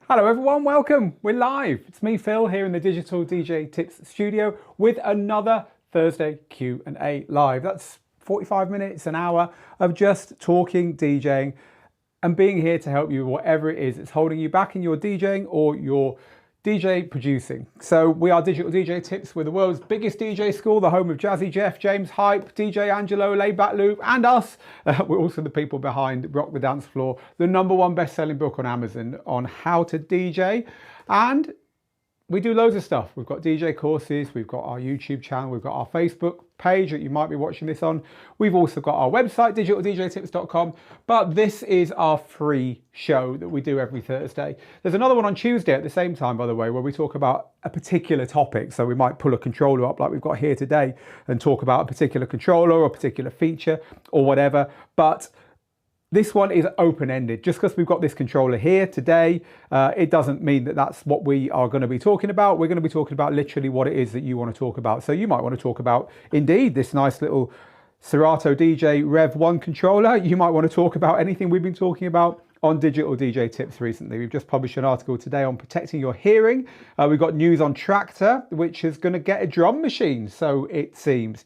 Hello everyone, welcome. We're live. It's me, Phil, here in the Digital DJ Tips studio with another Thursday Q&A live. That's 45 minutes, an hour of just talking, DJing, and being here to help you with whatever it is that's holding you back in your DJing or your DJ producing. So we are Digital DJ Tips. We're the world's biggest DJ school, the home of Jazzy Jeff, James Hype, DJ Angelo, Layback Loop, and us. We're also the people behind Rock the Dance Floor, the #1 best-selling book on Amazon on how to DJ. And we do loads of stuff. We've got DJ courses, we've got our YouTube channel, we've got our Facebook page that you might be watching this on. We've also got our website, digitaldjtips.com, but this is our free show that we do every Thursday. There's another one on Tuesday at the same time, by the way, where we talk about a particular topic. So we might pull a controller up like we've got here today and talk about a particular controller or a particular feature or whatever. But this one is open-ended. Just because we've got this controller here today, it doesn't mean that that's what we are going to be talking about. We're going to be talking about literally what it is that you want to talk about. So you might want to talk about, indeed, this nice little Serato DJ Rev 1 controller. You might want to talk about anything we've been talking about on Digital DJ Tips recently. We've just published an article today on protecting your hearing. We've got news on Tractor, which is going to get a drum machine, so it seems.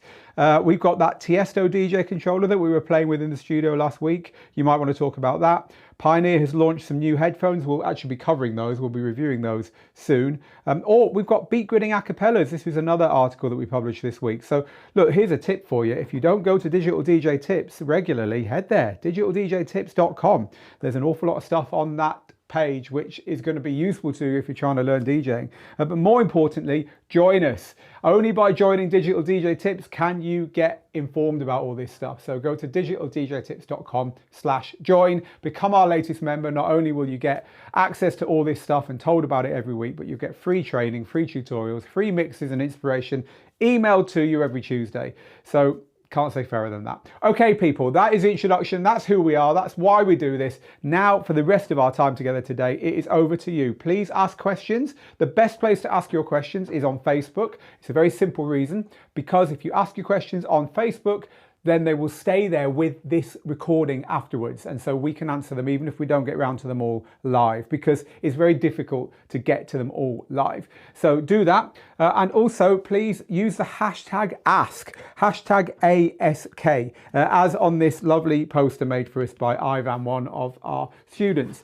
We've got that Tiesto DJ controller that we were playing with in the studio last week. You might want to talk about that. Pioneer has launched some new headphones. We'll actually be covering those. We'll be reviewing those soon. Or we've got beatgridding acapellas. This was another article that we published this week. So look, here's a tip for you. If you don't go to Digital DJ Tips regularly, head there, digitaldjtips.com. There's an awful lot of stuff on that page which is going to be useful to you if you're trying to learn DJing. But more importantly, join us. Only by joining Digital DJ Tips can you get informed about all this stuff. So go to digitaldjtips.com/join, become our latest member. Not only will you get access to all this stuff and told about it every week, but you'll get free training, free tutorials, free mixes and inspiration emailed to you every Tuesday. So can't say fairer than that. Okay, people, that is the introduction. That's who we are. That's why we do this. Now, for the rest of our time together today, it is over to you. Please ask questions. The best place to ask your questions is on Facebook. It's a very simple reason, because if you ask your questions on Facebook, then they will stay there with this recording afterwards. And so we can answer them even if we don't get around to them all live, because it's very difficult to get to them all live. So do that. And also please use the hashtag ask, hashtag ASK, as on this lovely poster made for us by Ivan, one of our students,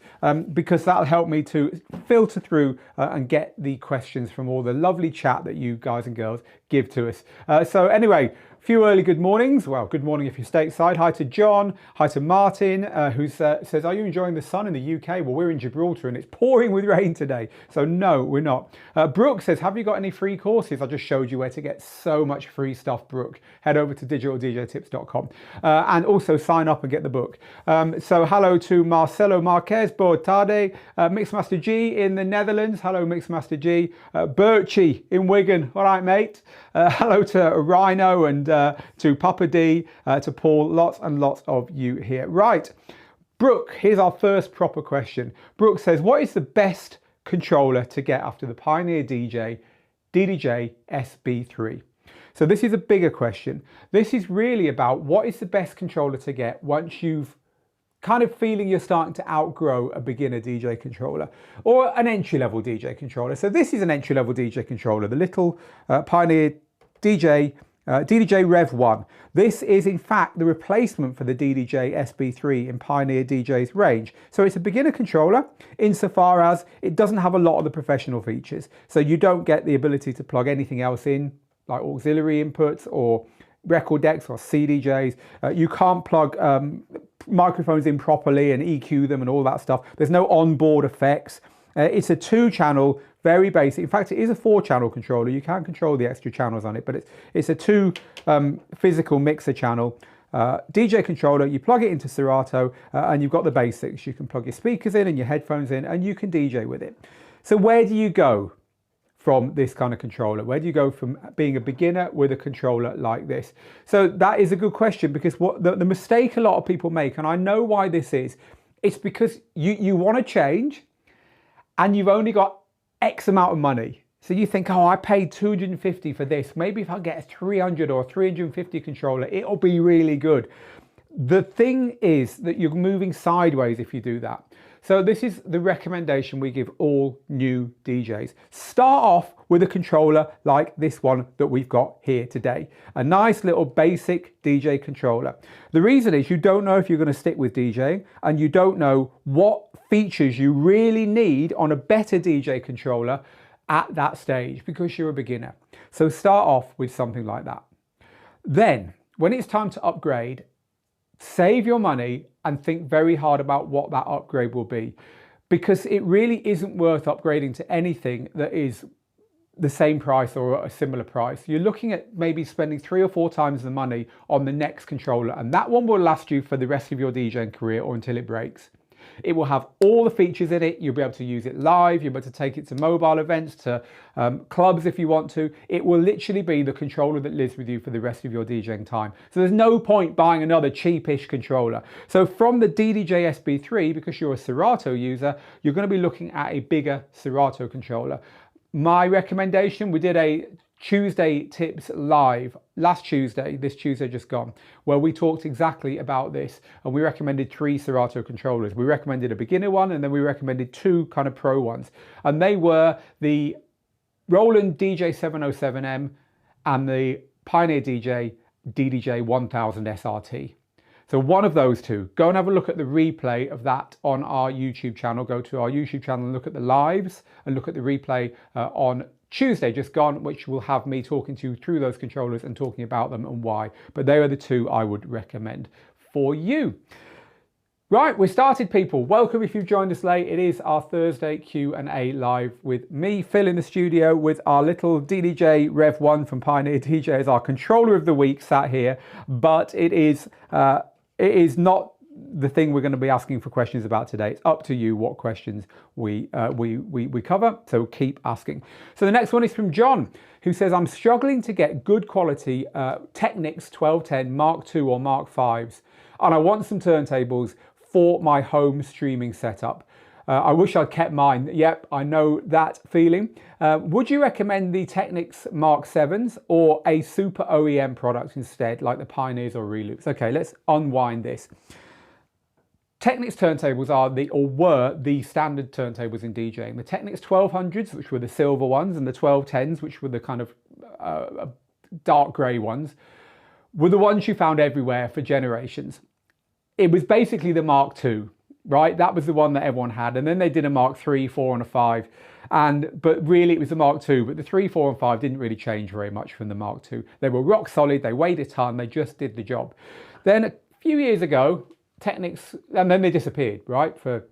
because that'll help me to filter through and get the questions from all the lovely chat that you guys and girls give to us. So anyway, few early good mornings. Well, good morning if you're stateside. Hi to John. Hi to Martin, who says, are you enjoying the sun in the UK? Well, we're in Gibraltar and it's pouring with rain today. So no, we're not. Brooke says, have you got any free courses? I just showed you where to get so much free stuff, Brooke. Head over to digitaldjtips.com and also sign up and get the book. So hello to Marcelo Marquez, boa tarde. Mixmaster G in the Netherlands. Hello, Mixmaster G. Birchie in Wigan. All right, mate. Hello to Rhino and to Papa D, to Paul, lots and lots of you here. Right, Brooke, here's our first proper question. Brooke says, what is the best controller to get after the Pioneer DJ DDJ-SB3? So this is a bigger question. This is really about what is the best controller to get once you've kind of feeling you're starting to outgrow a beginner DJ controller or an entry-level DJ controller. So this is an entry-level DJ controller, the little Pioneer DJ DDJ Rev 1. This is in fact the replacement for the DDJ-SB3 in Pioneer DJ's range. So it's a beginner controller insofar as it doesn't have a lot of the professional features. So you don't get the ability to plug anything else in, like auxiliary inputs or record decks or CDJs. You can't plug microphones in properly and EQ them and all that stuff. There's no onboard effects. It's a 2-channel, very basic. In fact, it is a 4-channel controller. You can control the extra channels on it, but it's a 2 physical mixer channel DJ controller. You plug it into Serato and you've got the basics. You can plug your speakers in and your headphones in and you can DJ with it. So where do you go from this kind of controller? Where do you go from being a beginner with a controller like this? So that is a good question, because what the mistake a lot of people make, and I know why this is, it's because you want to change and you've only got X amount of money. So you think, oh, I paid 250 for this. Maybe if I get a 300 or 350 controller, it'll be really good. The thing is that you're moving sideways if you do that. So this is the recommendation we give all new DJs. Start off with a controller like this one that we've got here today. A nice little basic DJ controller. The reason is you don't know if you're going to stick with DJing, and you don't know what features you really need on a better DJ controller at that stage because you're a beginner. So start off with something like that. Then when it's time to upgrade, save your money and think very hard about what that upgrade will be, because it really isn't worth upgrading to anything that is the same price or a similar price. You're looking at maybe spending 3 or 4 times the money on the next controller, and that one will last you for the rest of your DJing career or until it breaks. It will have all the features in it. You'll be able to use it live. You'll be able to take it to mobile events, to clubs if you want to. It will literally be the controller that lives with you for the rest of your DJing time. So there's no point buying another cheapish controller. So from the DDJ-SB3, because you're a Serato user, you're going to be looking at a bigger Serato controller. My recommendation, we did a Tuesday tips live last Tuesday, this Tuesday just gone, where we talked exactly about this, and we recommended 3 Serato controllers. We recommended a beginner one, and then we recommended 2 kind of pro ones, and they were the Roland DJ707M and the Pioneer DJ DDJ-1000 SRT. So one of those 2. Go and have a look at the replay of that on our YouTube channel. Go to our YouTube channel and look at the lives and look at the replay on Tuesday just gone, which will have me talking to you through those controllers and talking about them and why. But they are the 2 I would recommend for you. Right, we started, people. Welcome if you've joined us late. It is our Thursday Q&A live with me, Phil, in the studio with our little DDJ Rev 1 from Pioneer DJ as our controller of the week sat here. But it is not the thing we're going to be asking for questions about today. It's up to you what questions we cover, so keep asking. So the next one is from John, who says, I'm struggling to get good quality Technics 1210 Mark II or Mark Vs, and I want some turntables for my home streaming setup. I wish I'd kept mine. Yep, I know that feeling. Would you recommend the Technics Mark 7s or a super OEM product instead, like the Pioneers or Reloops? Okay, let's unwind this. Technics turntables were the standard turntables in DJing. The Technics 1200s, which were the silver ones, and the 1210s, which were the kind of dark grey ones, were the ones you found everywhere for generations. It was basically the Mark II, right? That was the one that everyone had. And then they did a Mark III, 4 and a 5. But really it was the Mark II, but the 3, 4 and 5 didn't really change very much from the Mark II. They were rock solid, they weighed a ton, they just did the job. Then a few years ago, Technics, and then they disappeared, right, for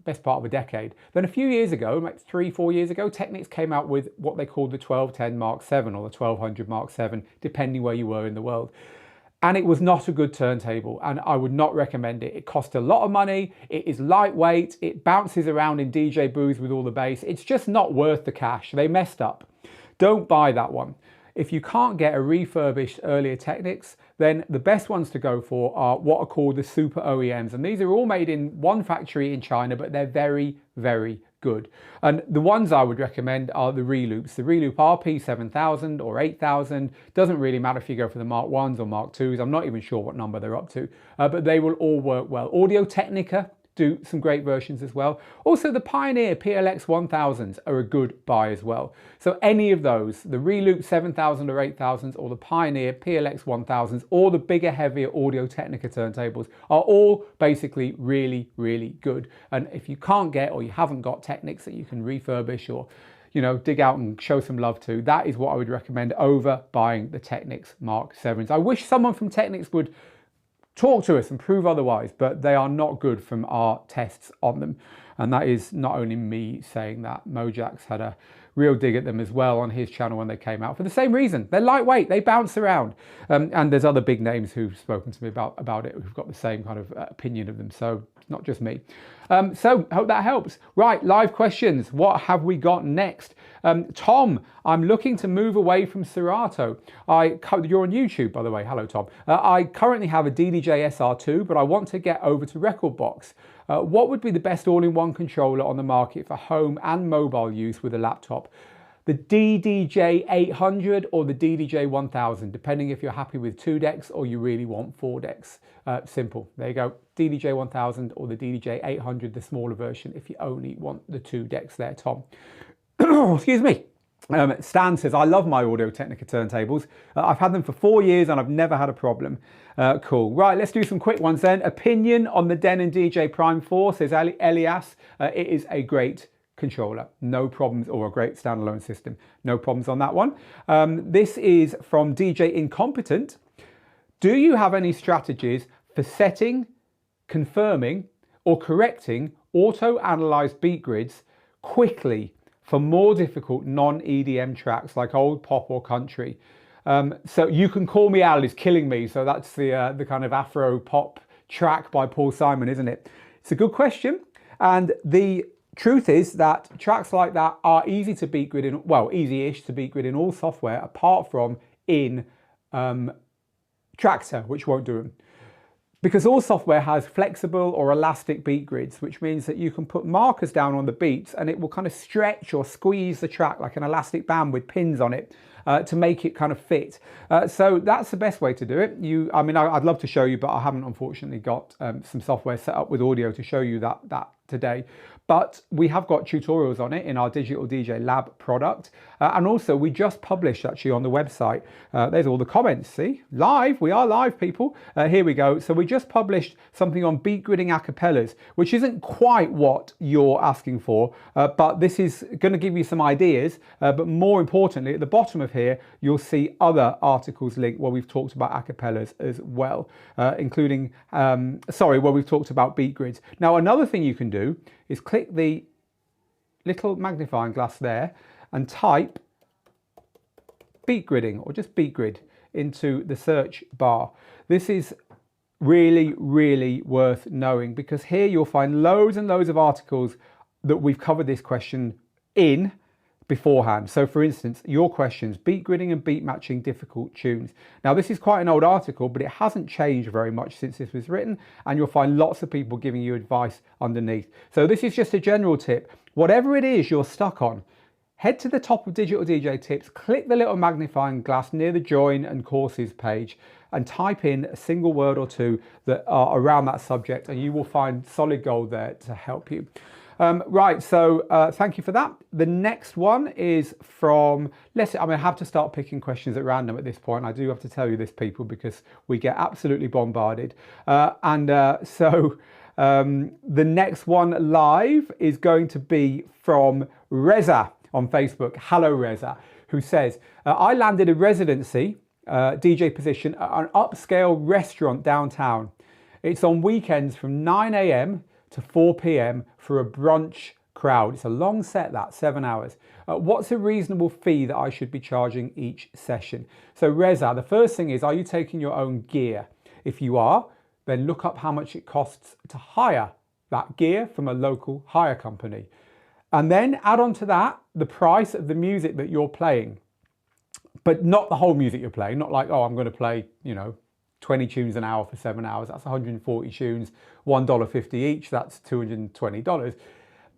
best part of a decade. Then a few years ago, like 3, 4 years ago, Technics came out with what they called the 1210 Mark 7 or the 1200 Mark 7, depending where you were in the world. And it was not a good turntable, and I would not recommend it. It cost a lot of money, it is lightweight, it bounces around in DJ booths with all the bass. It's just not worth the cash. They messed up. Don't buy that one. If you can't get a refurbished earlier Technics, then the best ones to go for are what are called the super OEMs. And these are all made in one factory in China, but they're very, very good. And the ones I would recommend are the Reloops. The Reloop RP7000 or 8000. Doesn't really matter if you go for the Mark 1s or Mark 2s. I'm not even sure what number they're up to, but they will all work well. Audio Technica do some great versions as well. Also the Pioneer PLX 1000s are a good buy as well. So any of those, the Reloop 7000 or 8000s or the Pioneer PLX 1000s or the bigger, heavier Audio Technica turntables are all basically really, really good. And if you can't get, or you haven't got Technics that you can refurbish or, you know, dig out and show some love to, that is what I would recommend over buying the Technics Mark 7s. I wish someone from Technics would talk to us and prove otherwise, but they are not good from our tests on them. And that is not only me saying that. Mojax had a real dig at them as well on his channel when they came out for the same reason. They're lightweight, they bounce around. And there's other big names who've spoken to me about it who've got the same kind of opinion of them. So it's not just me. So hope that helps. Right, live questions. What have we got next? Tom, I'm looking to move away from Serato. You're on YouTube, by the way. Hello, Tom. I currently have a DDJ-SR2, but I want to get over to Rekordbox. What would be the best all-in-one controller on the market for home and mobile use with a laptop? the DDJ-800 or the DDJ-1000, depending if you're happy with 2 decks or you really want 4 decks. Simple. There you go. DDJ-1000 or the DDJ-800, the smaller version, if you only want the 2 decks there, Tom. Excuse me. Stan says, I love my Audio-Technica turntables. I've had them for 4 years and I've never had a problem. Cool. Right, let's do some quick ones then. Opinion on the Denon DJ Prime 4, says Elias. It is a great controller, no problems, or a great standalone system, no problems on that one. This is from DJ Incompetent. Do you have any strategies for setting, confirming, or correcting auto-analyzed beat grids quickly for more difficult non-EDM tracks like old pop or country? So You Can Call Me Al is killing me. So that's the kind of Afro pop track by Paul Simon, isn't it? It's a good question. And the truth is that tracks like that are easy to beat grid in, well, easy-ish to beat grid in all software, apart from in Traktor, which won't do them. Because all software has flexible or elastic beat grids, which means that you can put markers down on the beats and it will kind of stretch or squeeze the track like an elastic band with pins on it to make it kind of fit. So that's the best way to do it. I mean, I'd love to show you, but I haven't unfortunately got some software set up with audio to show you that today. But we have got tutorials on it in our Digital DJ Lab product. And also we just published actually on the website. There's all the comments, see? Live, we are live, people. Here we go. So we just published something on beat gridding acapellas, which isn't quite what you're asking for, but this is going to give you some ideas. But more importantly, at the bottom of here, you'll see other articles linked where we've talked about acapellas as well, including, where we've talked about beat grids. Now, another thing you can do is click the little magnifying glass there and type beat gridding or just beat grid into the search bar. This is really, really worth knowing because here you'll find loads and loads of articles that we've covered this question in beforehand. So for instance, your questions, beat gridding and beat matching difficult tunes. Now this is quite an old article, but it hasn't changed very much since this was written, and you'll find lots of people giving you advice underneath. So this is just a general tip. Whatever it is you're stuck on, head to the top of Digital DJ Tips, click the little magnifying glass near the join and courses page and type in a single word or two that are around that subject, and you will find solid gold there to help you. Right, so thank you for that. The next one is from, I have to start picking questions at random at this point. I do have to tell you this, people, because we get absolutely bombarded. So the next one live is going to be from Reza on Facebook. Hello, Reza, who says, I landed a residency DJ position at an upscale restaurant downtown. It's on weekends from 9 a.m. to 4 p.m. for a brunch crowd. It's a long set, that 7 hours. What's a reasonable fee that I should be charging each session? So Reza, the first thing is, are you taking your own gear? If you are, then look up how much it costs to hire that gear from a local hire company. And then add on to that the price of the music that you're playing, but not the whole music you're playing. Not like, oh, I'm going to play, 20 tunes an hour for 7 hours. That's 140 tunes, $1.50 each. That's $220.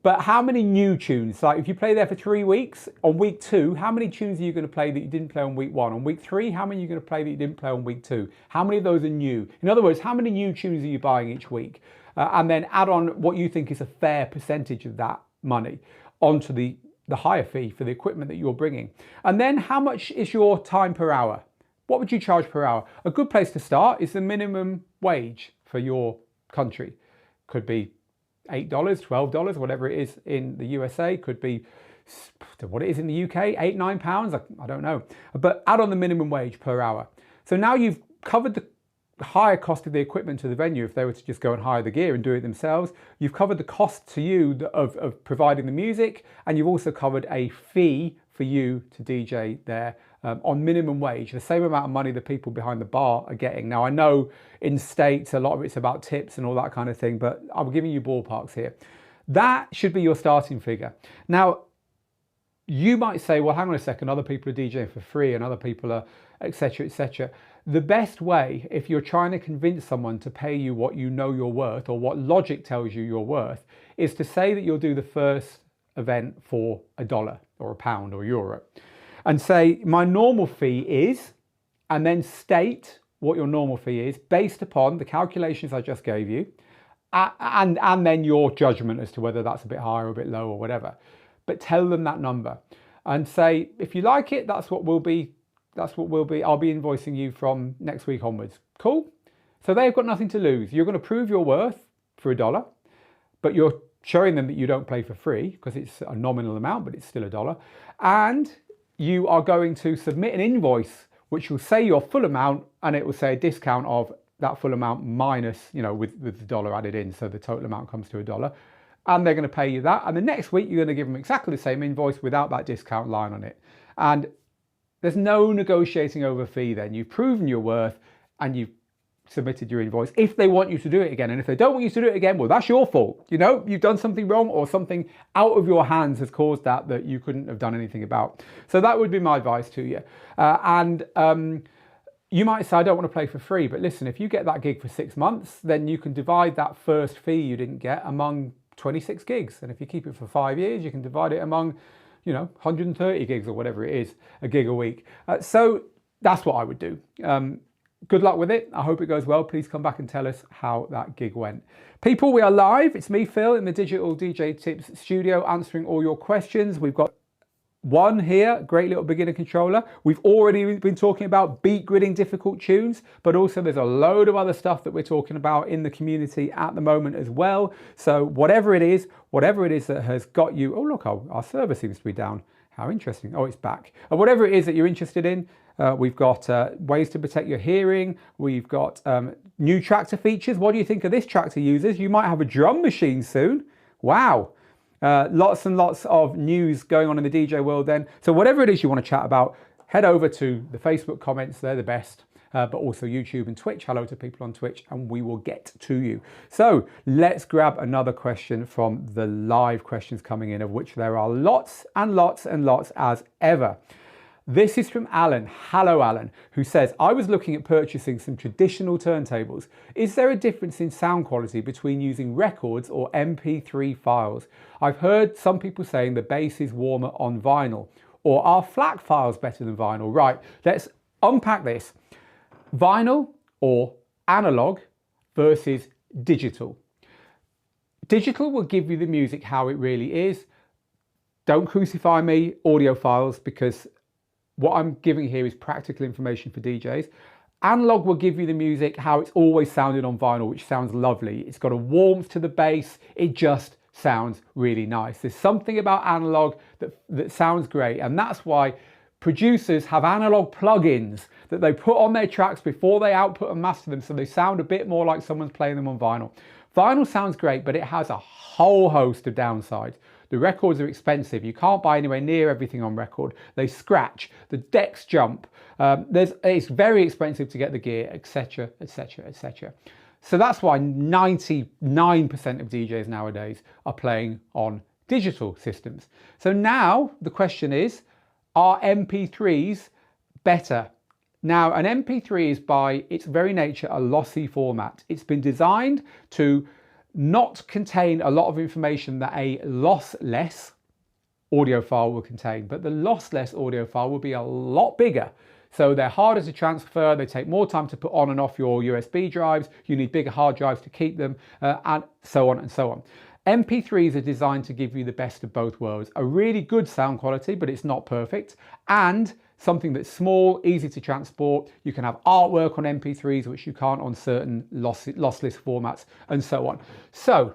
But how many new tunes? Like if you play there for 3 weeks, on week 2, how many tunes are you going to play that you didn't play on week 1? On week 3, how many are you going to play that you didn't play on week 2? How many of those are new? In other words, how many new tunes are you buying each week? And then add on what you think is a fair percentage of that money onto the hire fee for the equipment that you're bringing. And then how much is your time per hour? What would you charge per hour? A good place to start is the minimum wage for your country. Could be $8, $12, whatever it is in the USA. Could be what it is in the UK, £8, £9, I don't know. But add on the minimum wage per hour. So now you've covered the higher cost of the equipment to the venue if they were to just go and hire the gear and do it themselves. You've covered the cost to you of providing the music, and you've also covered a fee for you to DJ there on minimum wage, the same amount of money the people behind the bar are getting. Now I know in States a lot of it's about tips and all that kind of thing, but I'm giving you ballparks here. That should be your starting figure. Now you might say, well, hang on a second, other people are DJing for free and other people are etc, etc. The best way, if you're trying to convince someone to pay you what you know you're worth or what logic tells you you're worth, is to say that you'll do the first event for $1 or a pound or a euro, and say my normal fee is, and then state what your normal fee is based upon the calculations I just gave you, and then your judgment as to whether that's a bit higher or a bit low or whatever. But tell them that number and say, if you like it, that's what we'll be, I'll be invoicing you from next week onwards. Cool? So they've got nothing to lose. You're going to prove your worth for $1, but you're showing them that you don't play for free because it's a nominal amount, but it's still $1. And you are going to submit an invoice which will say your full amount, and it will say a discount of that full amount minus, with the dollar added in. So the total amount comes to $1. And they're going to pay you that. And the next week, you're going to give them exactly the same invoice without that discount line on it. And there's no negotiating over fee then. You've proven your worth and you've submitted your invoice if they want you to do it again. And if they don't want you to do it again, well, that's your fault. You've done something wrong, or something out of your hands has caused that you couldn't have done anything about. So that would be my advice to you. You might say, I don't want to play for free, but listen, if you get that gig for 6 months, then you can divide that first fee you didn't get among 26 gigs. And if you keep it for 5 years, you can divide it among 130 gigs or whatever it is, a gig a week. So that's what I would do. Good luck with it. I hope it goes well. Please come back and tell us how that gig went. People, we are live. It's me, Phil, in the Digital DJ Tips studio, answering all your questions. We've got one here, great little beginner controller. We've already been talking about beat gridding difficult tunes, but also there's a load of other stuff that we're talking about in the community at the moment as well. So whatever it is that has got you, oh look, our server seems to be down. How interesting. Oh, it's back. Whatever it is that you're interested in, we've got ways to protect your hearing. We've got new tractor features. What do you think of this, tractor users? You might have a drum machine soon. Wow. Lots and lots of news going on in the DJ world then. So whatever it is you want to chat about, head over to the Facebook comments. They're the best. But also YouTube and Twitch. Hello to people on Twitch, and we will get to you. So let's grab another question from the live questions coming in, of which there are lots and lots and lots as ever. This is from Alan. Hello, Alan, who says, I was looking at purchasing some traditional turntables. Is there a difference in sound quality between using records or MP3 files? I've heard some people saying the bass is warmer on vinyl. Or are FLAC files better than vinyl? Right, let's unpack this. Vinyl or analog versus digital. Digital will give you the music how it really is. Don't crucify me, audiophiles, because what I'm giving here is practical information for DJs. Analog will give you the music how it's always sounded on vinyl, which sounds lovely. It's got a warmth to the bass. It just sounds really nice. There's something about analog that sounds great, and that's why producers have analog plugins that they put on their tracks before they output and master them, so they sound a bit more like someone's playing them on vinyl. Vinyl sounds great, but it has a whole host of downsides. The records are expensive. You can't buy anywhere near everything on record. They scratch, the decks jump. It's very expensive to get the gear, etc., etc., etc. So that's why 99% of DJs nowadays are playing on digital systems. So now the question is, are MP3s better? Now, an MP3 is by its very nature a lossy format. It's been designed to not contain a lot of information that a lossless audio file will contain, but the lossless audio file will be a lot bigger. So they're harder to transfer, they take more time to put on and off your USB drives, you need bigger hard drives to keep them, and so on and so on. MP3s are designed to give you the best of both worlds. A really good sound quality, but it's not perfect, and something that's small, easy to transport. You can have artwork on MP3s, which you can't on certain lossless formats, and so on. So,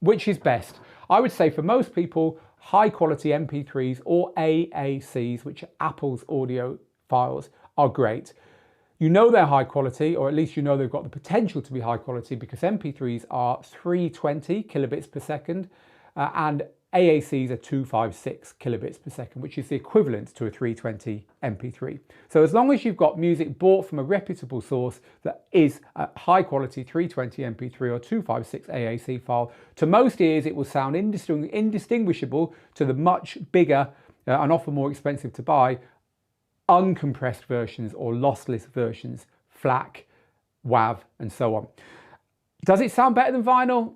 which is best? I would say for most people, high quality MP3s or AACs, which are Apple's audio files, are great. You know they're high quality, or at least you know they've got the potential to be high quality, because MP3s are 320 kilobits per second and AACs are 256 kilobits per second, which is the equivalent to a 320 MP3. So as long as you've got music bought from a reputable source that is a high quality 320 MP3 or 256 AAC file, to most ears it will sound indistinguishable to the much bigger and often more expensive to buy uncompressed versions or lossless versions, FLAC, WAV, and so on. Does it sound better than vinyl?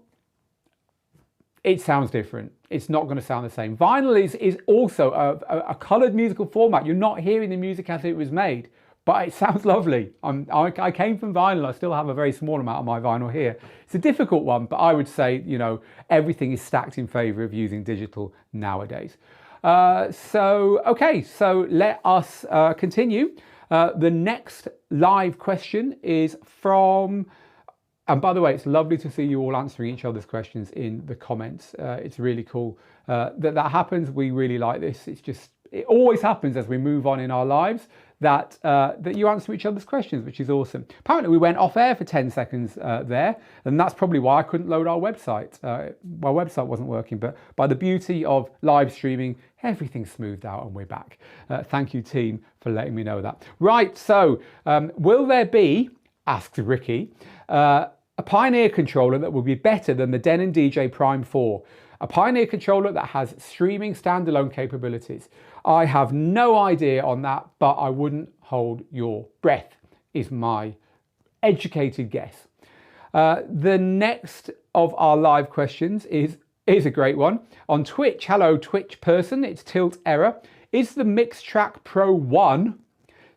it sounds different. It's not going to sound the same. Vinyl is also a colored musical format. You're not hearing the music as it was made, but it sounds lovely. I came from vinyl. I still have a very small amount of my vinyl here. It's a difficult one, but I would say, you know, everything is stacked in favor of using digital nowadays. Okay, so let us continue. The next live question is from, and by the way, it's lovely to see you all answering each other's questions in the comments. It's really cool that happens. We really like this. It always happens as we move on in our lives that you answer each other's questions, which is awesome. Apparently we went off air for 10 seconds there, and that's probably why I couldn't load our website. My website wasn't working, but by the beauty of live streaming, everything's smoothed out and we're back. Thank you, team, for letting me know that. Right, so will there be, asks Ricky, a Pioneer controller that will be better than the Denon DJ Prime 4? A Pioneer controller that has streaming standalone capabilities. I have no idea on that, but I wouldn't hold your breath, is my educated guess. The next of our live questions is a great one. On Twitch, hello Twitch person, it's Tilt Error. Is the Mixtrack Pro 1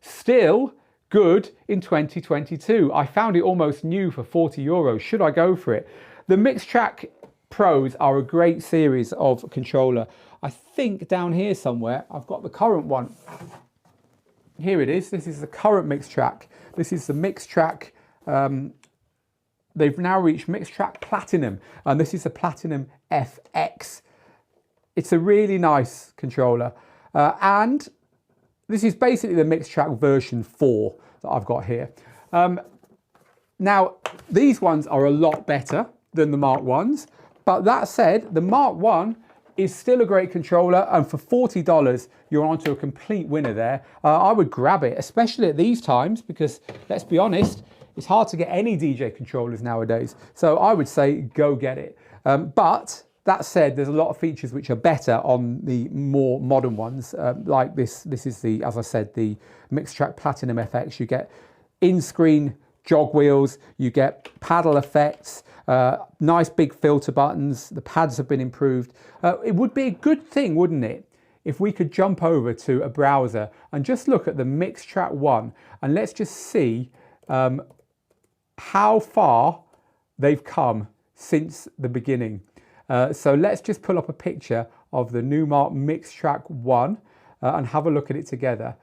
still good in 2022? I found it almost new for 40 euros. Should I go for it? The Mixtrack Pros are a great series of controller. I think down here somewhere, I've got the current one. Here it is. This is the current Mixtrack. This is the Mixtrack. They've now reached Mixtrack Platinum, and this is the Platinum FX. It's a really nice controller. And this is basically the Mixtrack version 4 that I've got here. Now, these ones are a lot better than the Mark 1s. But that said, the Mark 1 is still a great controller, and for $40, you're onto a complete winner there. I would grab it, especially at these times, because let's be honest, it's hard to get any DJ controllers nowadays. So I would say go get it. But that said, there's a lot of features which are better on the more modern ones, like this. This is the, as I said, the Mixtrack Platinum FX. You get in-screen jog wheels, you get paddle effects, nice big filter buttons, the pads have been improved. It would be a good thing, wouldn't it, if we could jump over to a browser and just look at the Mixtrack 1, and let's just see how far they've come since the beginning. So let's just pull up a picture of the Numark Mixtrack 1 and have a look at it together.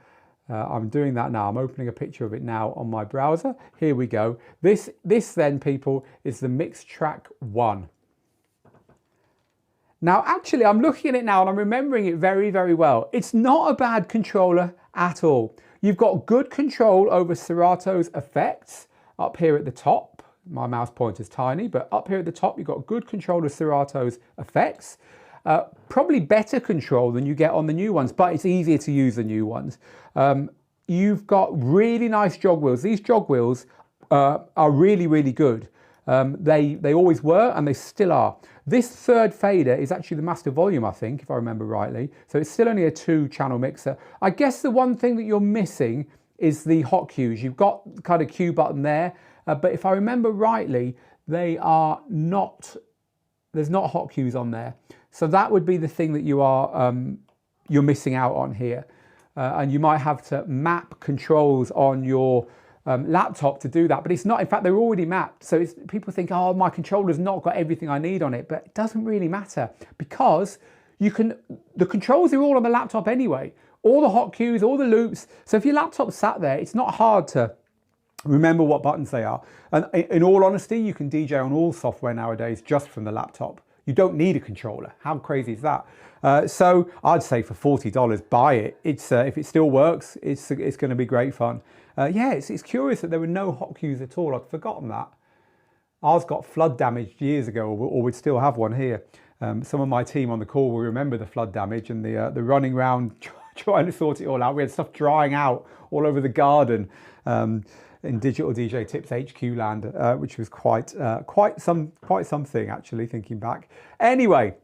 I'm doing that now. I'm opening a picture of it now on my browser. Here we go. This then, people, is the Mixtrack 1. Now, actually, I'm looking at it now and I'm remembering it very, very well. It's not a bad controller at all. You've got good control over Serato's effects up here at the top. My mouse pointer's tiny, but up here at the top, you've got good control of Serato's effects. Probably better control than you get on the new ones, but it's easier to use the new ones. You've got really nice jog wheels. These jog wheels are really, really good. They always were, and they still are. This third fader is actually the master volume, I think, if I remember rightly. So it's still only a 2-channel mixer. I guess the one thing that you're missing is the hot cues. You've got the kind of cue button there, but if I remember rightly, they are not. There's not hot cues on there. So that would be the thing that you're missing out on here. And you might have to map controls on your laptop to do that, but it's not. In fact, they're already mapped. So people think, oh, my controller's not got everything I need on it, but it doesn't really matter because the controls are all on the laptop anyway. All the hot cues, all the loops. So if your laptop's sat there, it's not hard to remember what buttons they are. And in all honesty, you can DJ on all software nowadays just from the laptop. You don't need a controller. How crazy is that? So I'd say for $40, buy it. If it still works, it's going to be great fun. Yeah, it's curious that there were no hot cues at all. I'd forgotten that. Ours got flood damaged years ago, or we'd still have one here. Some of my team on the call will remember the flood damage and the running around trying to sort it all out. We had stuff drying out all over the garden in Digital DJ Tips HQ land, which was quite something actually, thinking back. Anyway,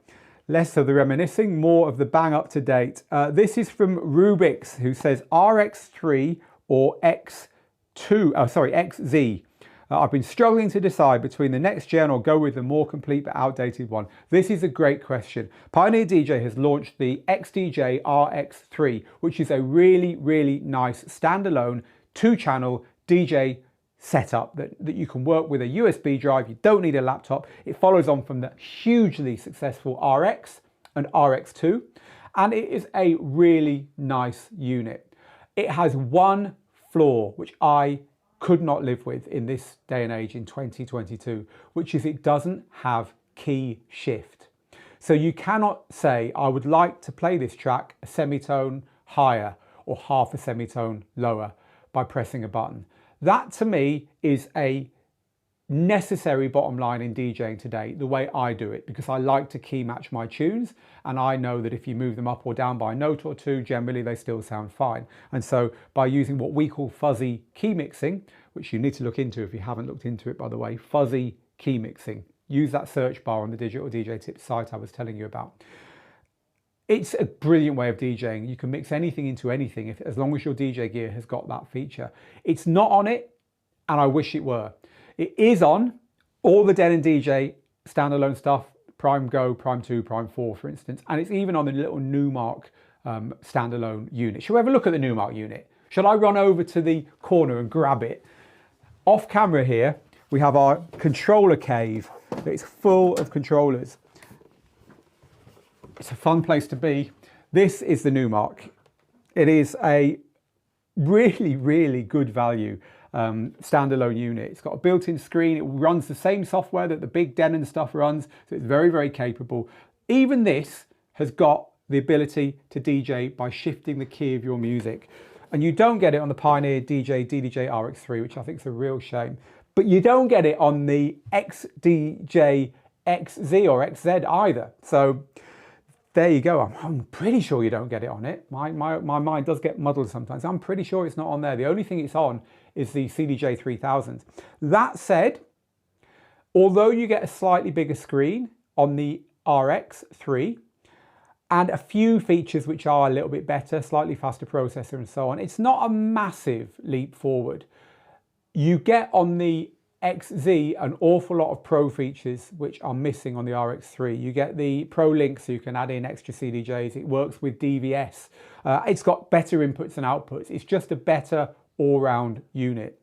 less of the reminiscing, more of the bang up to date. This is from Rubix, who says RX3 or XZ. I've been struggling to decide between the next gen or go with the more complete but outdated one. This is a great question. Pioneer DJ has launched the XDJ-RX3, which is a really, really nice standalone 2-channel DJ setup that you can work with a USB drive. You don't need a laptop. It follows on from the hugely successful RX and RX2, and it is a really nice unit. It has one flaw which I could not live with in this day and age in 2022, which is it doesn't have key shift. So you cannot say, I would like to play this track a semitone higher or half a semitone lower by pressing a button. That to me is a necessary bottom line in DJing today, the way I do it, because I like to key match my tunes, and I know that if you move them up or down by a note or two, generally they still sound fine. And so by using what we call fuzzy key mixing, which you need to look into if you haven't looked into it, by the way, fuzzy key mixing, use that search bar on the Digital DJ Tips site I was telling you about. It's a brilliant way of DJing. You can mix anything into anything as long as your DJ gear has got that feature. It's not on it, and I wish it were. It is on all the Denon DJ standalone stuff, Prime Go, Prime 2, Prime 4, for instance, and it's even on the little Numark standalone unit. Shall we have a look at the Numark unit? Shall I run over to the corner and grab it? Off camera here, we have our controller cave. It's full of controllers. It's a fun place to be. This is the Numark. It is a really, really good value standalone unit. It's got a built-in screen. It runs the same software that the big Denon stuff runs, so it's very, very capable. Even this has got the ability to DJ by shifting the key of your music. And you don't get it on the Pioneer DJ DDJ-RX3, which I think is a real shame. But you don't get it on the XDJ-XZ or XZ either. So there you go. I'm pretty sure you don't get it on it. My mind does get muddled sometimes. I'm pretty sure it's not on there. The only thing it's on is the CDJ-3000. That said, although you get a slightly bigger screen on the RX3 and a few features which are a little bit better, slightly faster processor and so on, it's not a massive leap forward. You get on the XZ an awful lot of pro features which are missing on the RX3. You get the Pro Link, so you can add in extra CDJs. It works with DVS. It's got better inputs and outputs. It's just a better all-round unit.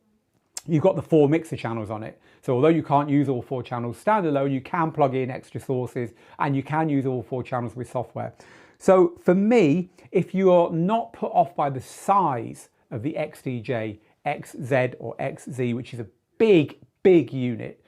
You've got the 4 mixer channels on it. So although you can't use all 4 channels standalone, you can plug in extra sources and you can use all 4 channels with software. So for me, if you're not put off by the size of the XDJ-XZ or XZ, which is a big unit,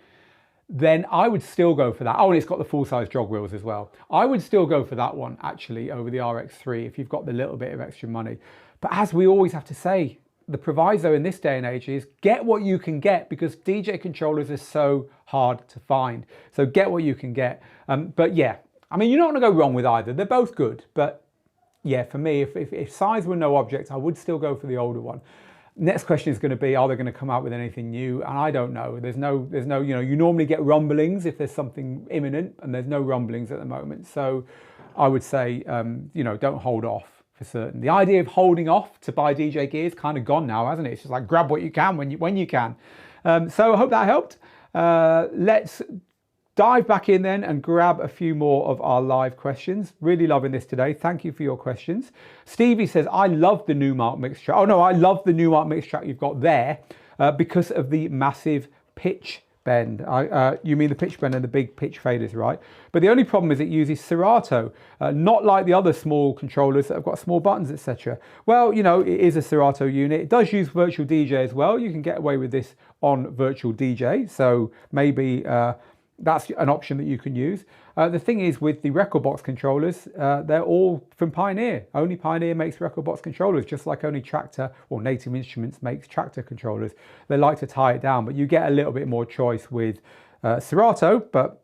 then I would still go for that. Oh, and it's got the full-size jog wheels as well. I would still go for that one, actually, over the RX3 if you've got the little bit of extra money. But as we always have to say, the proviso in this day and age is get what you can get, because DJ controllers are so hard to find. So get what you can get. But yeah, I mean, you're not going to go wrong with either. They're both good. But yeah, for me, if size were no object, I would still go for the older one. Next question is going to be, are they going to come out with anything new? And I don't know. There's no, you know, you normally get rumblings if there's something imminent, and there's no rumblings at the moment. So I would say, you know, don't hold off for certain. The idea of holding off to buy DJ gear is kind of gone now, hasn't it? It's just like grab what you can when you can. So I hope that helped. Let's dive back in then and grab a few more of our live questions. Really loving this today. Thank you for your questions. Stevie says, I love the Numark Mixtrack. Oh no, I love the Numark Mixtrack you've got there because of the massive pitch bend. You mean the pitch bend and the big pitch faders, right? But the only problem is it uses Serato, not like the other small controllers that have got small buttons, etc. Well, you know, it is a Serato unit. It does use Virtual DJ as well. You can get away with this on Virtual DJ. So maybe that's an option that you can use. The thing is with the Rekordbox controllers, they're all from Pioneer. Only Pioneer makes Rekordbox controllers, just like only Traktor or Native Instruments makes Traktor controllers. They like to tie it down, but you get a little bit more choice with Serato, but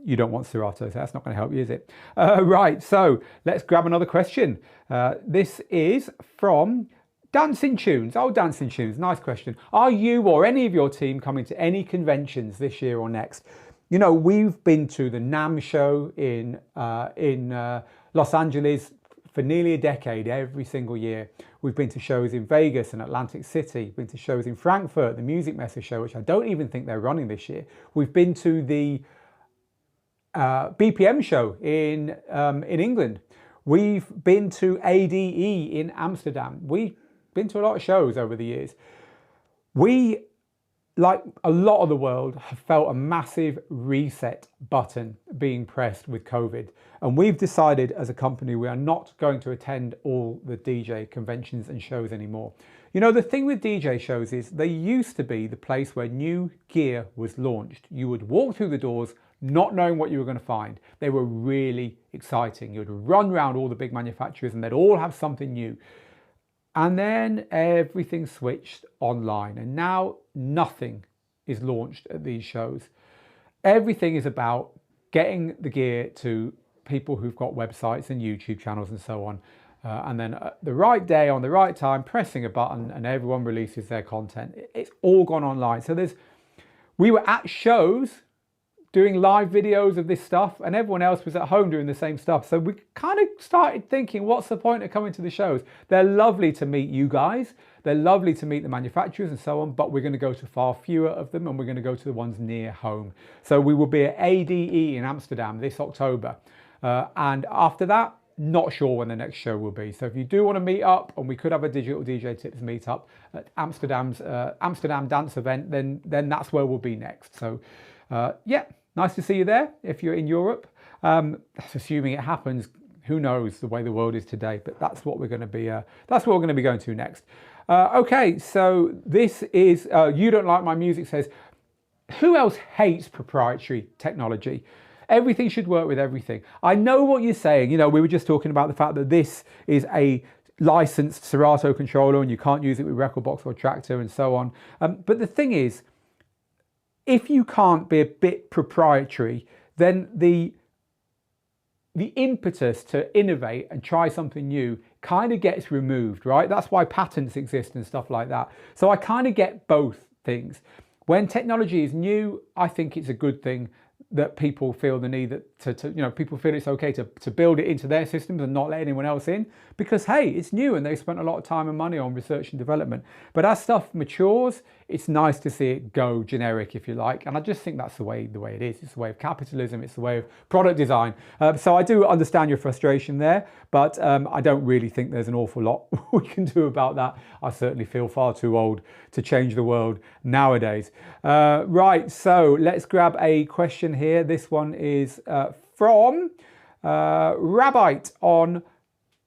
you don't want Serato, so that's not going to help you, is it? Right, so let's grab another question. This is from Dancing Tunes. Oh, Dancing Tunes, nice question. Are you or any of your team coming to any conventions this year or next? You know, we've been to the NAMM show in Los Angeles for nearly a decade, every single year. We've been to shows in Vegas and Atlantic City, been to shows in Frankfurt, the Music Messe show, which I don't even think they're running this year. We've been to the BPM show in England. We've been to ADE in Amsterdam. We've been to a lot of shows over the years. We, like a lot of the world, have felt a massive reset button being pressed with COVID. And we've decided as a company we are not going to attend all the DJ conventions and shows anymore. You know, the thing with DJ shows is they used to be the place where new gear was launched. You would walk through the doors not knowing what you were going to find. They were really exciting. You would run around all the big manufacturers and they'd all have something new. And then everything switched online, and now nothing is launched at these shows. Everything is about getting the gear to people who've got websites and YouTube channels and so on. And then at the right day, on the right time, pressing a button and everyone releases their content. It's all gone online. So we were at shows doing live videos of this stuff and everyone else was at home doing the same stuff. So we kind of started thinking, what's the point of coming to the shows? They're lovely to meet you guys. They're lovely to meet the manufacturers and so on, but we're going to go to far fewer of them and we're going to go to the ones near home. So we will be at ADE in Amsterdam this October. And after that, not sure when the next show will be. So if you do want to meet up, and we could have a Digital DJ Tips meetup at Amsterdam's Amsterdam dance event, then that's where we'll be next. So yeah, nice to see you there if you're in Europe. That's assuming it happens. Who knows the way the world is today, but that's what we're going to be. That's what we're going to be going to next. Okay, so this is You Don't Like My Music says, who else hates proprietary technology? Everything should work with everything. I know what you're saying. You know, we were just talking about the fact that this is a licensed Serato controller and you can't use it with Rekordbox or Traktor and so on. But the thing is, if you can't be a bit proprietary, then the impetus to innovate and try something new kind of gets removed, right? That's why patents exist and stuff like that. So I kind of get both things. When technology is new, I think it's a good thing that people feel the need that people feel it's okay to build it into their systems and not let anyone else in, because hey, it's new and they've spent a lot of time and money on research and development. But as stuff matures, it's nice to see it go generic, if you like. And I just think that's the way it is. It's the way of capitalism. It's the way of product design. So I do understand your frustration there, but I don't really think there's an awful lot we can do about that. I certainly feel far too old to change the world nowadays. Right, so let's grab a question here. This one is from Rabbite on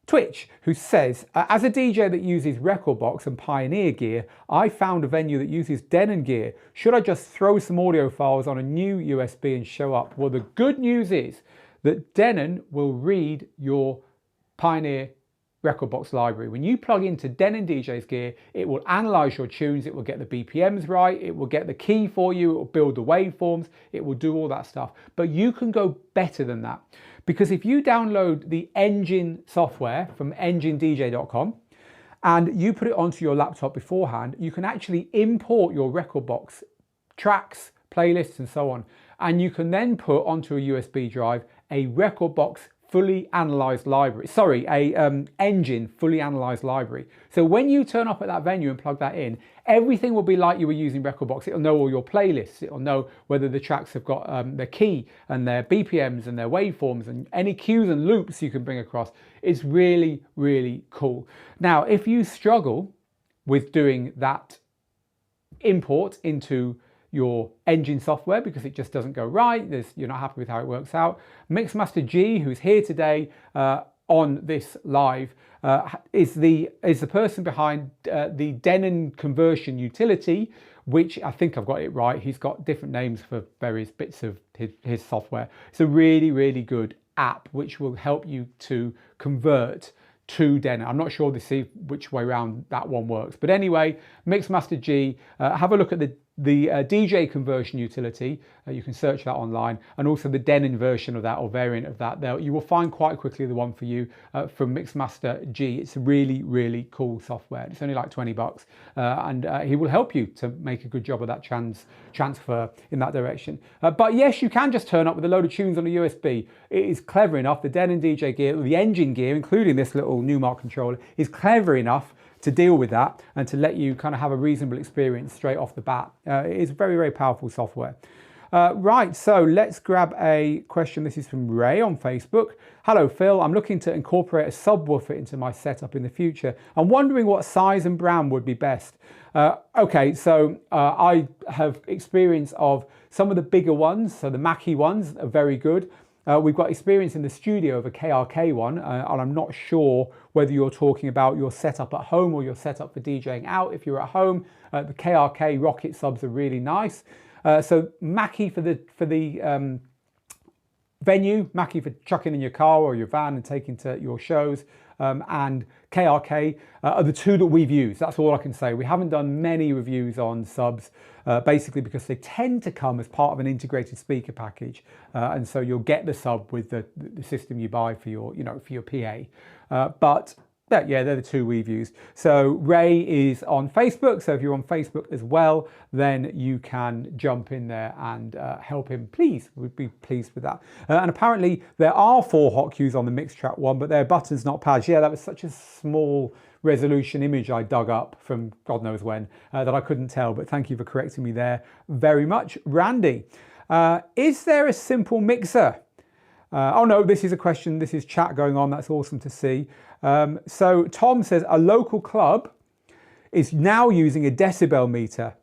Twitch, who says, as a DJ that uses Rekordbox and Pioneer gear, I found a venue that uses Denon gear. Should I just throw some audio files on a new USB and show up? Well, the good news is that Denon will read your Pioneer Rekordbox library. When you plug into Denon DJ's gear, it will analyze your tunes, it will get the BPMs right, it will get the key for you, it will build the waveforms, it will do all that stuff. But you can go better than that, because if you download the Engine software from enginedj.com and you put it onto your laptop beforehand, you can actually import your Rekordbox tracks, playlists and so on, and you can then put onto a USB drive a Rekordbox fully analyzed library, Engine fully analyzed library. So when you turn up at that venue and plug that in, everything will be like you were using Rekordbox. It'll know all your playlists. It'll know whether the tracks have got their key and their BPMs and their waveforms and any cues and loops you can bring across. It's really, really cool. Now, if you struggle with doing that import into your Engine software because it just doesn't go right, you're not happy with how it works out, Mixmaster G, who's here today on this live, is the person behind the Denon conversion utility, which I think I've got it right. He's got different names for various bits of his software. It's a really, really good app which will help you to convert to Denon. I'm not sure to see which way around that one works, but anyway, Mixmaster G, have a look at the the DJ conversion utility. You can search that online, and also the Denon version of that, or variant of that. There, you will find quite quickly the one for you from Mixmaster G. It's really, really cool software. It's only like 20 bucks, and he will help you to make a good job of that transfer in that direction. But yes, you can just turn up with a load of tunes on a USB. It is clever enough. The Denon DJ gear, the engine gear, including this little Numark controller, is clever enough to deal with that and to let you kind of have a reasonable experience straight off the bat. It is very, very powerful software. Right, so let's grab a question. This is from Ray on Facebook. Hello, Phil. I'm looking to incorporate a subwoofer into my setup in the future. I'm wondering what size and brand would be best. Okay, so I have experience of some of the bigger ones. So the Mackie ones are very good. We've got experience in the studio of a KRK one, and I'm not sure whether you're talking about your setup at home or your setup for DJing out. If you're at home, the KRK Rocket subs are really nice. So Mackie for the venue, Mackie for chucking in your car or your van and taking to your shows, and KRK are the two that we've used. That's all I can say. We haven't done many reviews on subs, basically because they tend to come as part of an integrated speaker package, and so you'll get the sub with the system you buy for your, for your PA. But yeah, they're the two we've used. So Ray is on Facebook. So if you're on Facebook as well, then you can jump in there and help him. Please, we'd be pleased with that. And apparently there are 4 hot cues on the Mixtrack one, but they're buttons, not pads. Yeah, that was such a small resolution image I dug up from God knows when that I couldn't tell. But thank you for correcting me there very much. Randy, is there a simple mixer? Oh no, this is a question. This is chat going on. That's awesome to see. So Tom says a local club is now using a decibel meter.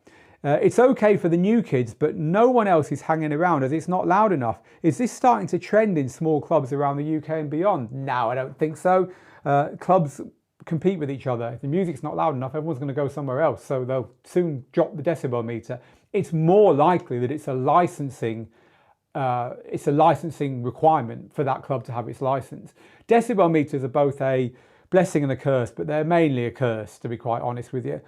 It's okay for the new kids, but no one else is hanging around as it's not loud enough. Is this starting to trend in small clubs around the UK and beyond? No, I don't think so. Clubs compete with each other. If the music's not loud enough, everyone's going to go somewhere else. So they'll soon drop the decibel meter. It's more likely that it's a licensing requirement for that club to have its license. Decibel meters are both a blessing and a curse, but they're mainly a curse, to be quite honest with you,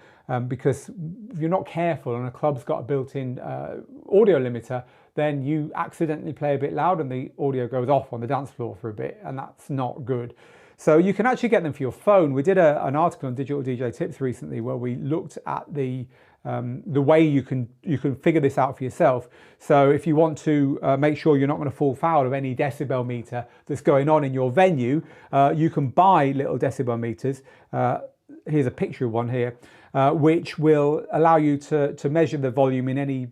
because if you're not careful and a club's got a built-in audio limiter, then you accidentally play a bit loud and the audio goes off on the dance floor for a bit, and that's not good. So you can actually get them for your phone. We did an article on Digital DJ Tips recently where we looked at the way you can figure this out for yourself. So if you want to make sure you're not going to fall foul of any decibel meter that's going on in your venue, you can buy little decibel meters. Here's a picture of one here, which will allow you to measure the volume in any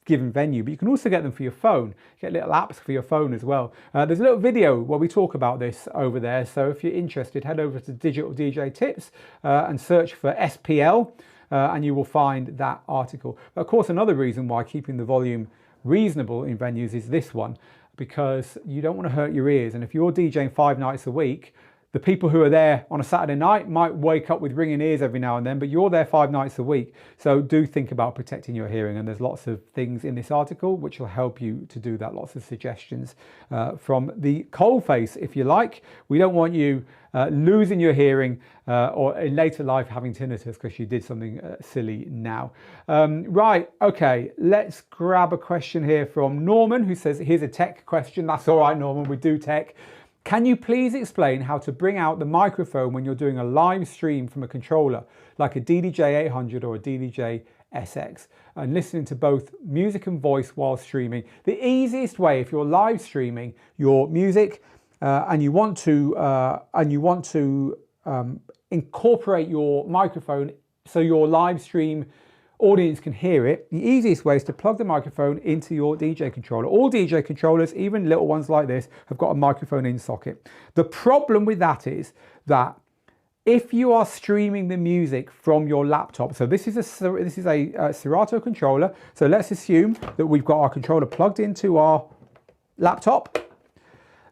given venue, but you can also get them for your phone. Get little apps for your phone as well. There's a little video where we talk about this over there, so if you're interested, head over to Digital DJ Tips and search for SPL, and you will find that article. But of course, another reason why keeping the volume reasonable in venues is this one, because you don't want to hurt your ears, and if you're DJing 5 nights a week, the people who are there on a Saturday night might wake up with ringing ears every now and then, but you're there 5 nights a week. So do think about protecting your hearing. And there's lots of things in this article which will help you to do that. Lots of suggestions from the coalface, if you like. We don't want you losing your hearing or in later life having tinnitus because you did something silly now. Right, okay, let's grab a question here from Norman, who says, here's a tech question. That's all right, Norman, we do tech. Can you please explain how to bring out the microphone when you're doing a live stream from a controller, like a DDJ-800 or a DDJ-SX, and listening to both music and voice while streaming? The easiest way, if you're live streaming your music and you want to incorporate your microphone so your live stream audience can hear it, the easiest way is to plug the microphone into your DJ controller. All DJ controllers, even little ones like this, have got a microphone in socket. The problem with that is that if you are streaming the music from your laptop, so this is a Serato controller, so let's assume that we've got our controller plugged into our laptop.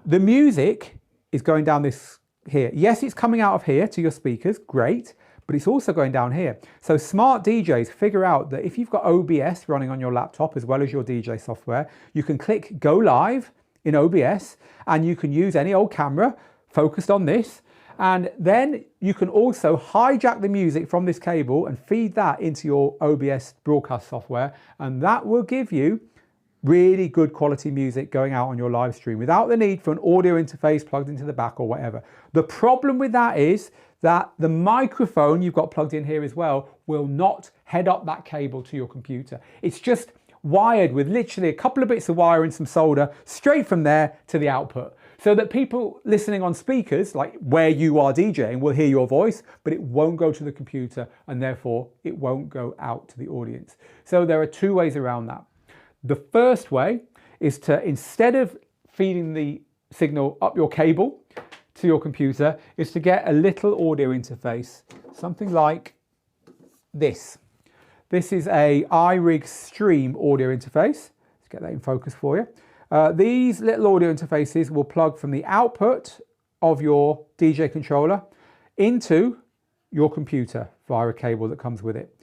The music is going down this here. Yes, it's coming out of here to your speakers, great, but it's also going down here. So smart DJs figure out that if you've got OBS running on your laptop as well as your DJ software, you can click go live in OBS and you can use any old camera focused on this, And then you can also hijack the music from this cable and feed that into your OBS broadcast software. And that will give you really good quality music going out on your live stream without the need for an audio interface plugged into the back or whatever. The problem with that is that the microphone you've got plugged in here as well will not head up that cable to your computer. It's just wired with literally a couple of bits of wire and some solder straight from there to the output, so that people listening on speakers, like where you are DJing, will hear your voice, but it won't go to the computer and therefore it won't go out to the audience. So there are two ways around that. The first way is to, instead of feeding the signal up your cable to your computer, is to get a little audio interface, something like this. This is a iRig Stream audio interface. Let's get that in focus for you. These little audio interfaces will plug from the output of your DJ controller into your computer via a cable that comes with it.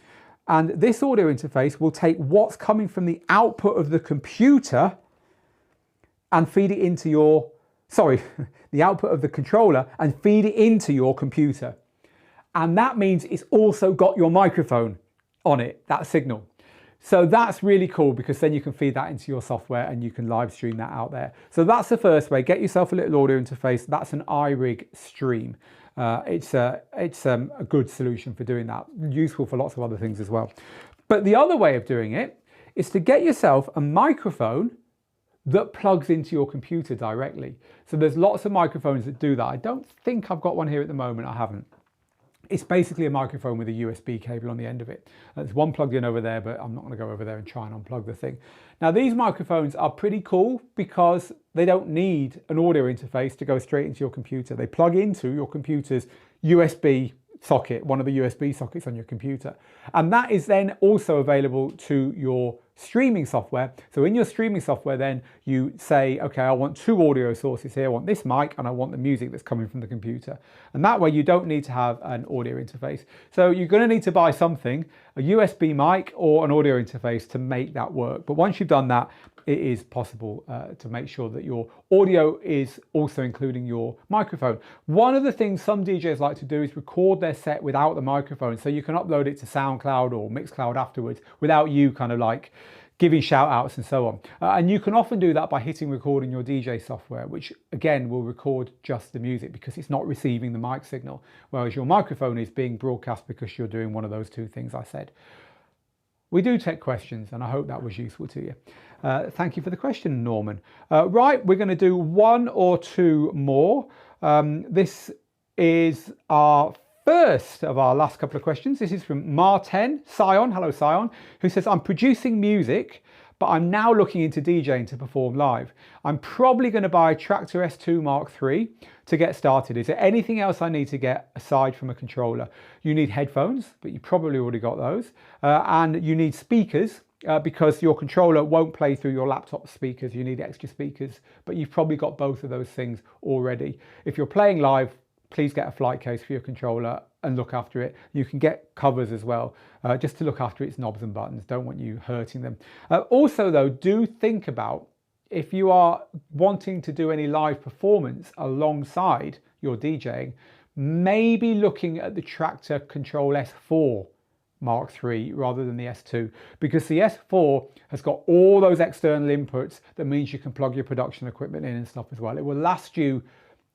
And this audio interface will take what's coming from the output of the computer and feed it into your, the output of the controller and feed it into your computer. And that means it's also got your microphone on it, that signal. So that's really cool, because then you can feed that into your software and you can live stream that out there. So that's the first way. Get yourself a little audio interface. That's an iRig Stream. It's a good solution for doing that. Useful for lots of other things as well. But the other way of doing it is to get yourself a microphone that plugs into your computer directly. So there's lots of microphones that do that. I don't think I've got one here at the moment. I haven't. It's basically a microphone with a USB cable on the end of it. There's one plugged in over there, but I'm not going to go over there and try and unplug the thing. Now, these microphones are pretty cool because they don't need an audio interface to go straight into your computer. They plug into your computer's USB socket, one of the USB sockets on your computer. And that is then also available to your streaming software. So in your streaming software, then you say, okay, I want two audio sources here. I want this mic and I want the music that's coming from the computer. And that way you don't need to have an audio interface. So you're going to need to buy something, a USB mic or an audio interface to make that work. But once you've done that, it is possible to make sure that your audio is also including your microphone. One of the things some DJs like to do is record their set without the microphone, so you can upload it to SoundCloud or Mixcloud afterwards without you kind of like giving shout outs and so on. And you can often do that by hitting record in your DJ software, which again will record just the music because it's not receiving the mic signal, whereas your microphone is being broadcast because you're doing one of those two things I said. We do take questions, and I hope that was useful to you. Thank you for the question, Norman. Right, we're going to do one or two more. This is our first of our last couple of questions. This is from Marten Sion. Hello, Sion, who says, I'm producing music, but I'm now looking into DJing to perform live. I'm probably going to buy a Traktor S2 Mark III to get started. Is there anything else I need to get aside from a controller? You need headphones, but you probably already got those. And you need speakers because your controller won't play through your laptop speakers. You need extra speakers, but you've probably got both of those things already. If you're playing live, please get a flight case for your controller and look after it. You can get covers as well, just to look after its knobs and buttons. Don't want you hurting them. Also though, do think about if you are wanting to do any live performance alongside your DJing, maybe looking at the Traktor Control S4 Mark III rather than the S2, because the S4 has got all those external inputs. That means you can plug your production equipment in and stuff as well. It will last you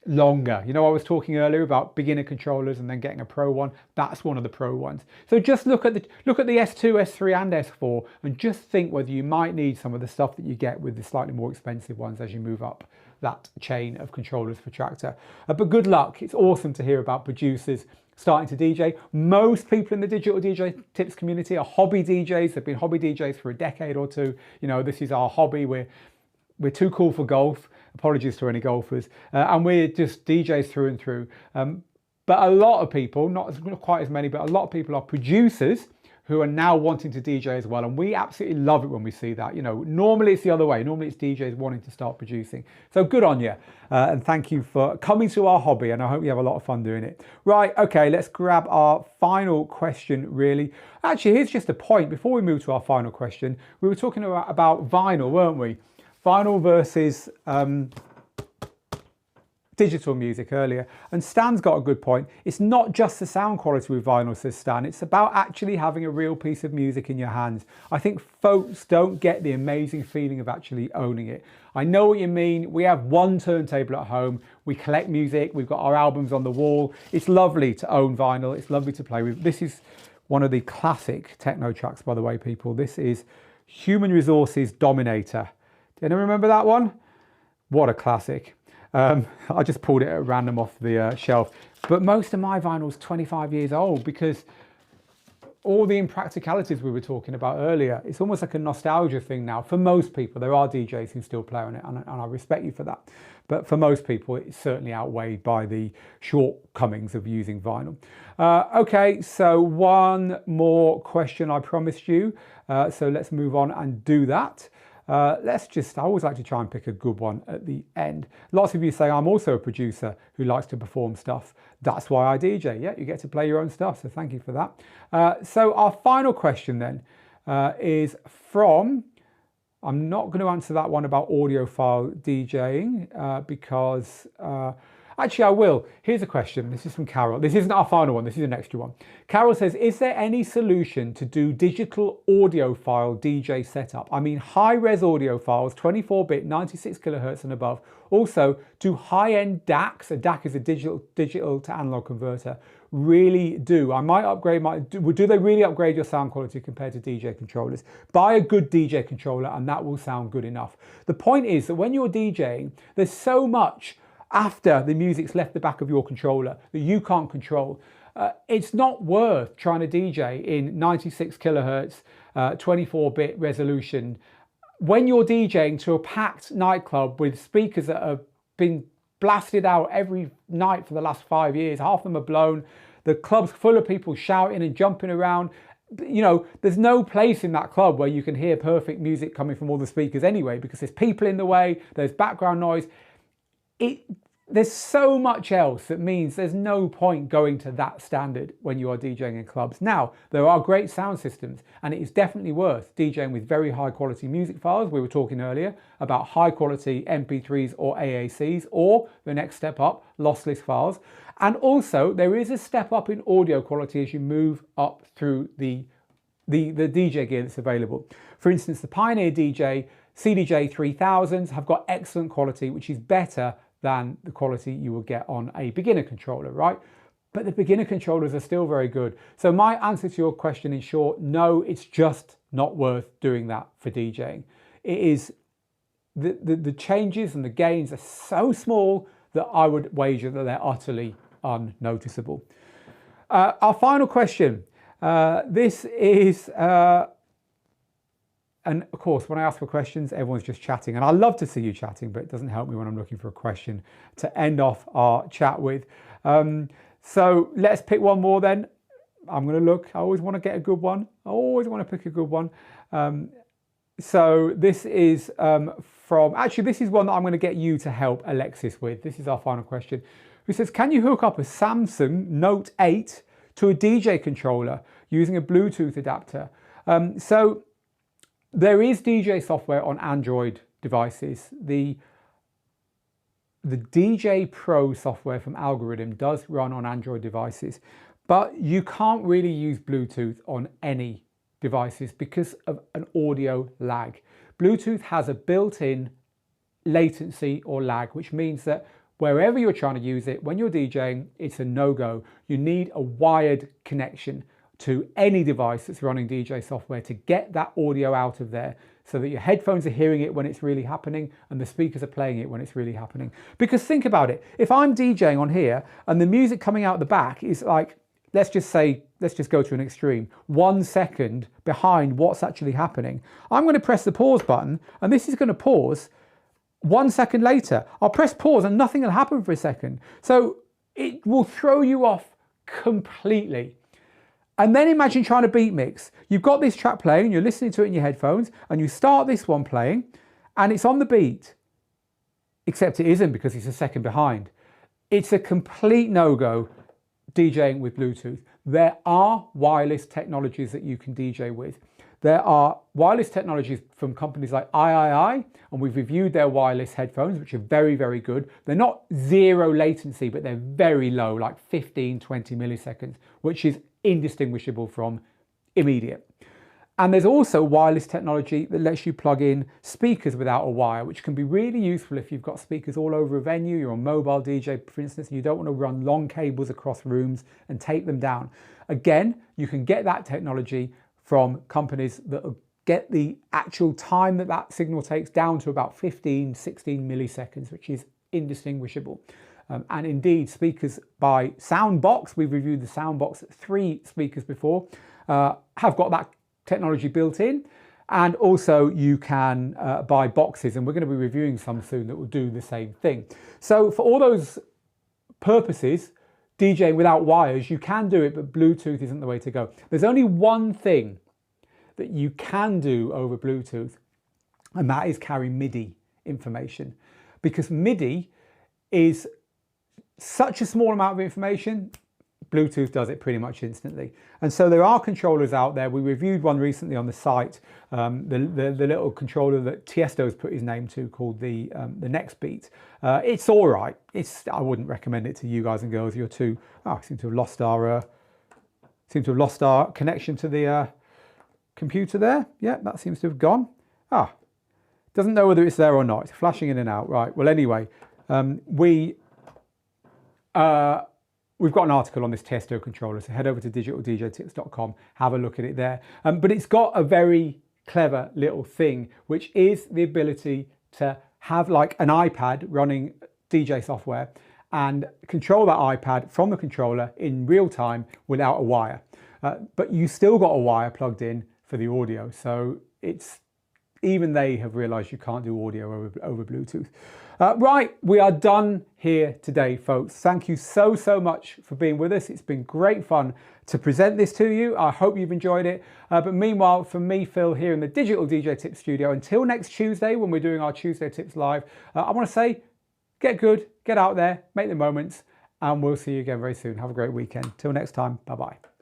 longer. You know, I was talking earlier about beginner controllers and then getting a pro one. That's one of the pro ones. So just look at the S2, S3 and S4 and just think whether you might need some of the stuff that you get with the slightly more expensive ones as you move up that chain of controllers for Traktor. But good luck. It's awesome to hear about producers starting to DJ. Most people in the digital DJ tips community are hobby DJs. They've been hobby DJs for a decade or two. You know, this is our hobby. We're too cool for golf. Apologies to any golfers. And we're just DJs through and through. But a lot of people, not quite as many, but a lot of people are producers who are now wanting to DJ as well. And we absolutely love it when we see that. You know, normally it's the other way. Normally it's DJs wanting to start producing. So good on you. And thank you for coming to our hobby. And I hope you have a lot of fun doing it. Right, okay, let's grab our final question, really. Actually, here's just a point. Before we move to our final question, we were talking about vinyl, weren't we? Vinyl versus digital music earlier. And Stan's got a good point. It's not just the sound quality with vinyl, says Stan. It's about actually having a real piece of music in your hands. I think folks don't get the amazing feeling of actually owning it. I know what you mean. We have one turntable at home. We collect music. We've got our albums on the wall. It's lovely to own vinyl. It's lovely to play with. This is one of the classic techno tracks, by the way, people. This is Human Resources Dominator. Do anyone remember that one? What a classic. I just pulled it at random off the shelf. But most of my vinyl's 25 years old because all the impracticalities we were talking about earlier, it's almost like a nostalgia thing now. For most people, there are DJs who still play on it, and I respect you for that. But for most people, it's certainly outweighed by the shortcomings of using vinyl. Okay, so one more question I promised you. So let's move on and do that. I always like to try and pick a good one at the end. Lots of you say I'm also a producer who likes to perform stuff. That's why I DJ. Yeah, you get to play your own stuff, so thank you for that. So our final question then is from, I'm not going to answer that one about audiophile DJing because actually I will. Here's a question. This is from Carol. This isn't our final one. This is an extra one. Carol says, is there any solution to do digital audiophile DJ setup? I mean, high-res audio files, 24-bit, 96 kilohertz and above. Also, do high-end DACs, a DAC is a digital to analog converter, really do? I might upgrade do they really upgrade your sound quality compared to DJ controllers? Buy a good DJ controller and that will sound good enough. The point is that when you're DJing, there's so much after the music's left the back of your controller that you can't control. It's not worth trying to DJ in 96 kilohertz, 24-bit resolution when you're DJing to a packed nightclub with speakers that have been blasted out every night for the last 5 years. Half of them are blown. The club's full of people shouting and jumping around. You know, there's no place in that club where you can hear perfect music coming from all the speakers anyway, because there's people in the way, there's background noise. There's so much else that means there's no point going to that standard when you are DJing in clubs. Now, there are great sound systems, and it is definitely worth DJing with very high quality music files. We were talking earlier about high quality MP3s or AACs, or the next step up, lossless files. And also there is a step up in audio quality as you move up through the DJ gear that's available. For instance, the Pioneer DJ CDJ-3000s have got excellent quality, which is better than the quality you will get on a beginner controller, right? But the beginner controllers are still very good. So my answer to your question in short, no, it's just not worth doing that for DJing. It is, the changes and the gains are so small that I would wager that they're utterly unnoticeable. Our final question, this is, and of course, when I ask for questions, everyone's just chatting. And I love to see you chatting, but it doesn't help me when I'm looking for a question to end off our chat with. So let's pick one more then. I'm going to look. I always want to get a good one. I always want to pick a good one. So this is actually, this is one that I'm going to get you to help Alexis with. This is our final question. Who says, can you hook up a Samsung Note 8 to a DJ controller using a Bluetooth adapter? So there is DJ software on Android devices. The DJ Pro software from Algorithm does run on Android devices, but you can't really use Bluetooth on any devices because of an audio lag. Bluetooth has a built-in latency or lag, which means that wherever you're trying to use it, when you're DJing, it's a no-go. You need a wired connection to any device that's running DJ software to get that audio out of there so that your headphones are hearing it when it's really happening and the speakers are playing it when it's really happening. Because think about it, if I'm DJing on here and the music coming out the back is like, let's just go to an extreme, 1 second behind what's actually happening, I'm going to press the pause button and this is going to pause 1 second later. I'll press pause and nothing will happen for a second. So it will throw you off completely. And then imagine trying to beat mix. You've got this track playing, you're listening to it in your headphones, and you start this one playing, and it's on the beat, except it isn't because it's a second behind. It's a complete no-go DJing with Bluetooth. There are wireless technologies that you can DJ with. there are wireless technologies from companies like III, and we've reviewed their wireless headphones, which are very, very good. They're not zero latency, but they're very low, like 15, 20 milliseconds, which is indistinguishable from immediate. And there's also wireless technology that lets you plug in speakers without a wire, which can be really useful if you've got speakers all over a venue, you're a mobile DJ, for instance, and you don't want to run long cables across rooms and take them down. Again, you can get that technology from companies that get the actual time that that signal takes down to about 15, 16 milliseconds, which is indistinguishable. And indeed, speakers by Soundbox, we've reviewed the Soundbox 3 speakers before, have got that technology built in. And also you can buy boxes, and we're going to be reviewing some soon that will do the same thing. So for all those purposes, DJing without wires, you can do it, but Bluetooth isn't the way to go. There's only one thing that you can do over Bluetooth, and that is carry MIDI information, because MIDI is such a small amount of information. Bluetooth does it pretty much instantly. And so there are controllers out there. We reviewed one recently on the site, the little controller that Tiesto's put his name to, called the Next Beat. It's all right. I wouldn't recommend it to you guys and girls. You're too, I seem to have lost our connection to the computer there. Yeah, that seems to have gone. Doesn't know whether it's there or not. It's flashing in and out. Right, well anyway, we've got an article on this Tiesto controller, so head over to digitaldjtips.com, have a look at it there. But it's got a very clever little thing, which is the ability to have like an iPad running DJ software and control that iPad from the controller in real time without a wire. But you still got a wire plugged in for the audio. So even they have realized you can't do audio over Bluetooth. Right, we are done here today, folks. Thank you so much for being with us. It's been great fun to present this to you. I hope you've enjoyed it. But meanwhile, from me, Phil, here in the Digital DJ Tips studio, until next Tuesday when we're doing our Tuesday Tips Live, I want to say, get good, get out there, make the moments, and we'll see you again very soon. Have a great weekend. Till next time, bye-bye.